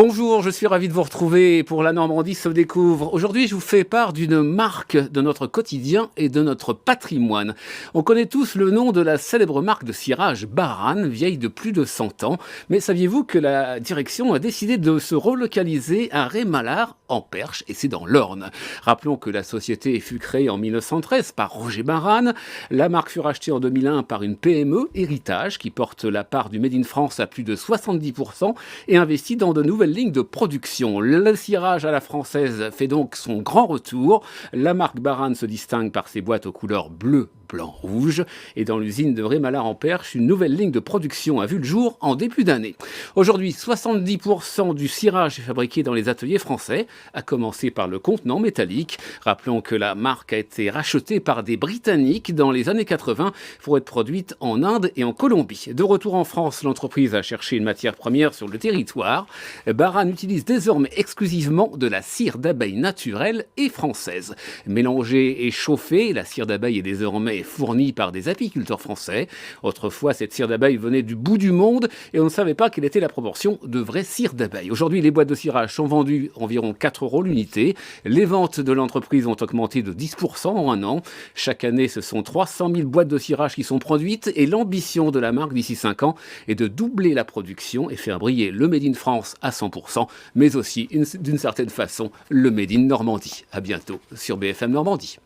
Bonjour, je suis ravi de vous retrouver pour La Normandie se découvre. Aujourd'hui, je vous fais part d'une marque de notre quotidien et de notre patrimoine. On connaît tous le nom de la célèbre marque de cirage Barane, vieille de plus de 100 ans. Mais saviez-vous que la direction a décidé de se relocaliser à Rémalard, en Perche, et c'est dans l'Orne. Rappelons que la société fut créée en 1913 par Roger Barane. La marque fut rachetée en 2001 par une PME, Héritage, qui porte la part du Made in France à plus de 70% et investit dans de nouvelles lignes de production. Le cirage à la française fait donc son grand retour. La marque Barane se distingue par ses boîtes aux couleurs bleu, blanc, rouge. Et dans l'usine de Rémalard en Perche, une nouvelle ligne de production a vu le jour en début d'année. Aujourd'hui, 70% du cirage est fabriqué dans les ateliers français, à commencer par le contenant métallique. Rappelons que la marque a été rachetée par des Britanniques dans les années 80 pour être produite en Inde et en Colombie. De retour en France, l'entreprise a cherché une matière première sur le territoire. Barane utilise désormais exclusivement de la cire d'abeille naturelle et française. Mélangée et chauffée, la cire d'abeille est désormais fournie par des apiculteurs français. Autrefois, cette cire d'abeille venait du bout du monde et on ne savait pas quelle était la proportion de vraie cire d'abeille. Aujourd'hui, les boîtes de cirage sont vendues environ 4 € l'unité. Les ventes de l'entreprise ont augmenté de 10% en un an. Chaque année, ce sont 300 000 boîtes de cirage qui sont produites et l'ambition de la marque d'ici 5 ans est de doubler la production et faire briller le Made in France à 100%, mais aussi, d'une certaine façon, le Made in Normandie. À bientôt sur BFM Normandie.